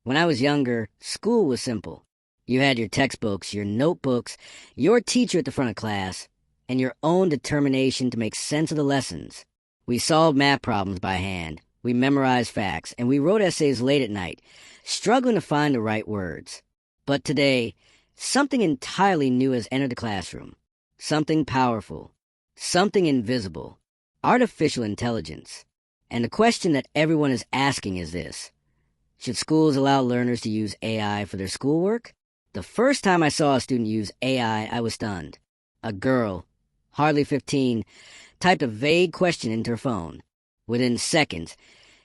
When I was younger, school was simple. You had your textbooks, your notebooks, your teacher at the front of class, and your own determination to make sense of the lessons. We solved math problems by hand, we memorized facts, and we wrote essays late at night, struggling to find the right words. But today, something entirely new has entered the classroom. Something powerful. Something invisible. Artificial intelligence. And the question that everyone is asking is this: should schools allow learners to use AI for their schoolwork? The first time I saw a student use AI, I was stunned. A girl, hardly 15, typed a vague question into her phone. Within seconds,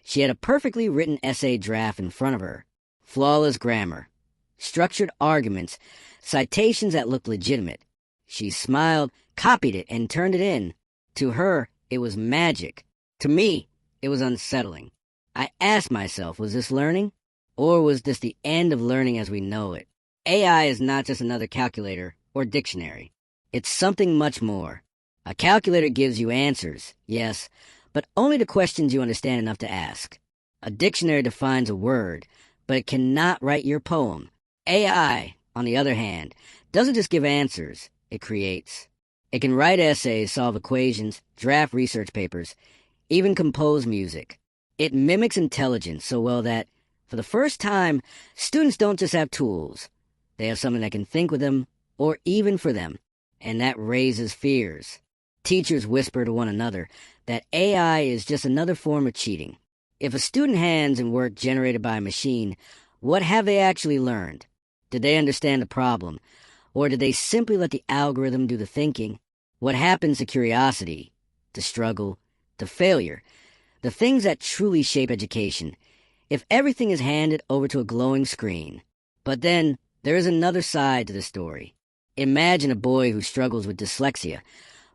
she had a perfectly written essay draft in front of her. Flawless grammar, structured arguments, citations that looked legitimate. She smiled, copied it, and turned it in. To her, it was magic. To me, it was unsettling. I asked myself, was this learning? Or was this the end of learning as we know it? AI is not just another calculator or dictionary. It's something much more. A calculator gives you answers, yes, but only to questions you understand enough to ask. A dictionary defines a word, but it cannot write your poem. AI, on the other hand, doesn't just give answers, it creates. It can write essays, solve equations, draft research papers, even compose music. It mimics intelligence so well that, for the first time, students don't just have tools. They have something that can think with them, or even for them, and that raises fears. Teachers whisper to one another that AI is just another form of cheating. If a student hands in work generated by a machine, what have they actually learned? Did they understand the problem, or did they simply let the algorithm do the thinking? What happens to curiosity, to struggle, to failure, the things that truly shape education, if everything is handed over to a glowing screen? But then, there is another side to the story. Imagine a boy who struggles with dyslexia,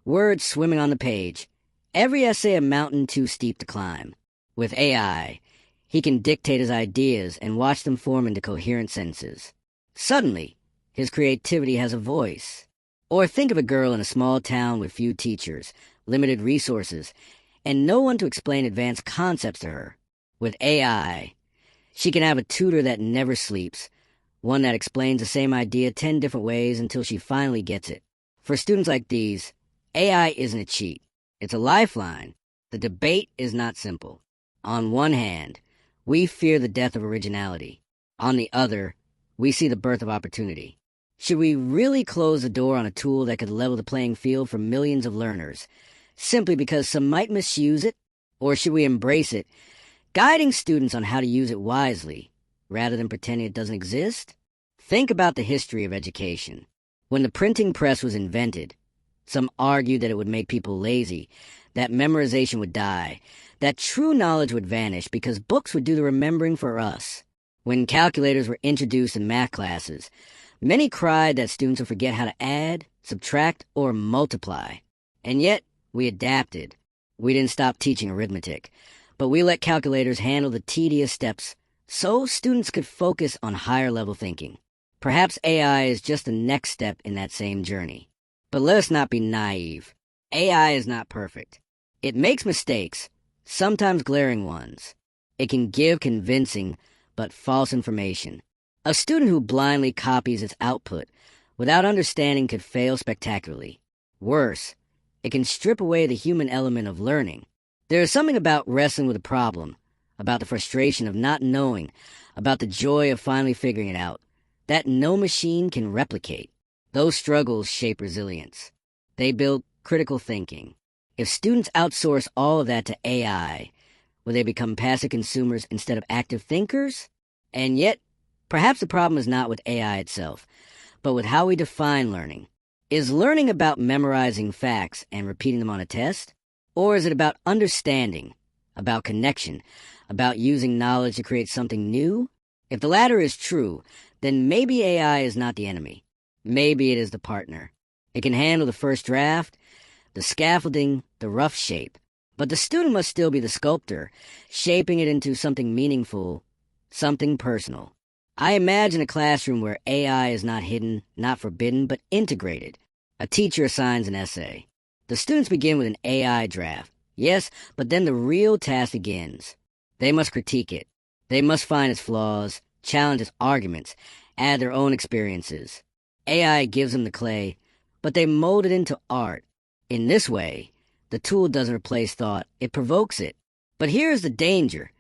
words swimming on the page, every essay a mountain too steep to climb. With AI, he can dictate his ideas and watch them form into coherent sentences. Suddenly, his creativity has a voice. Or think of a girl in a small town with few teachers, limited resources, and no one to explain advanced concepts to her. With AI, she can have a tutor that never sleeps, one that explains the same idea 10 different ways until she finally gets it. For students like these, AI isn't a cheat. It's a lifeline. The debate is not simple. On one hand, we fear the death of originality. On the other, we see the birth of opportunity. Should we really close the door on a tool that could level the playing field for millions of learners, simply because some might misuse it? Or should we embrace it, guiding students on how to use it wisely, rather than pretending it doesn't exist? Think about the history of education. When the printing press was invented, some argued that it would make people lazy, that memorization would die, that true knowledge would vanish because books would do the remembering for us. When calculators were introduced in math classes, many cried that students would forget how to add, subtract, or multiply. And yet, we adapted. We didn't stop teaching arithmetic, but we let calculators handle the tedious steps so students could focus on higher-level thinking. Perhaps AI is just the next step in that same journey. But let us not be naive. AI is not perfect. It makes mistakes, sometimes glaring ones. It can give convincing but false information. A student who blindly copies its output without understanding could fail spectacularly. Worse, it can strip away the human element of learning. There is something about wrestling with a problem, about the frustration of not knowing, about the joy of finally figuring it out, that no machine can replicate. Those struggles shape resilience. They build critical thinking. If students outsource all of that to AI, will they become passive consumers instead of active thinkers? And yet, perhaps the problem is not with AI itself, but with how we define learning. Is learning about memorizing facts and repeating them on a test? Or is it about understanding, about connection, about using knowledge to create something new? If the latter is true, then maybe AI is not the enemy. Maybe it is the partner. It can handle the first draft, the scaffolding, the rough shape. But the student must still be the sculptor, shaping it into something meaningful, something personal. I imagine a classroom where AI is not hidden, not forbidden, but integrated. A teacher assigns an essay. The students begin with an AI draft. Yes, but then the real task begins. They must critique it. They must find its flaws, challenge its arguments, add their own experiences. AI gives them the clay, but they mold it into art. In this way, the tool doesn't replace thought, it provokes it. But here's the danger.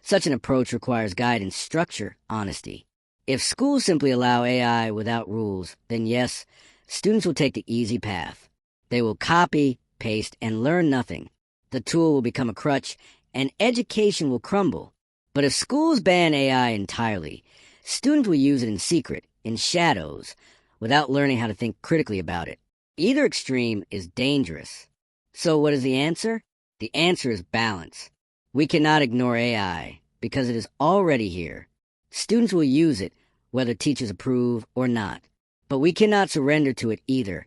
Such an approach requires guidance, structure, honesty. If schools simply allow AI without rules, then yes, students will take the easy path. They will copy, paste, and learn nothing. The tool will become a crutch, and education will crumble. But if schools ban AI entirely, students will use it in secret, in shadows, without learning how to think critically about it. Either extreme is dangerous. So what is the answer? The answer is balance. We cannot ignore AI, because it is already here. Students will use it, whether teachers approve or not. But we cannot surrender to it either,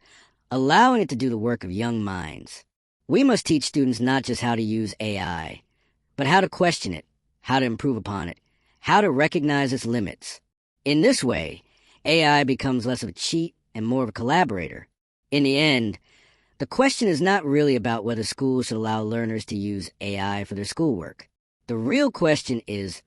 allowing it to do the work of young minds. We must teach students not just how to use AI, but how to question it, how to improve upon it, how to recognize its limits. In this way, AI becomes less of a cheat and more of a collaborator. In the end, the question is not really about whether schools should allow learners to use AI for their schoolwork. The real question is,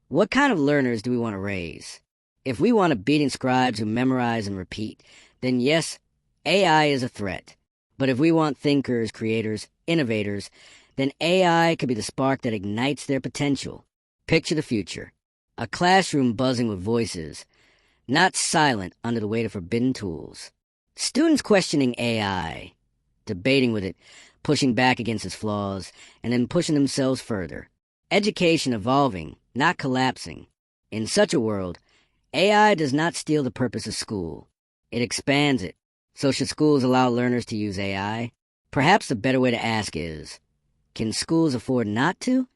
what kind of learners do we want to raise? If we want obedient scribes who memorize and repeat, then yes, AI is a threat. But if we want thinkers, creators, innovators, then AI could be the spark that ignites their potential. Picture the future. A classroom buzzing with voices, not silent under the weight of forbidden tools. Students questioning AI, debating with it, pushing back against its flaws, and then pushing themselves further. Education evolving, not collapsing. In such a world, AI does not steal the purpose of school. It expands it. So should schools allow learners to use AI? Perhaps the better way to ask is, can schools afford not to?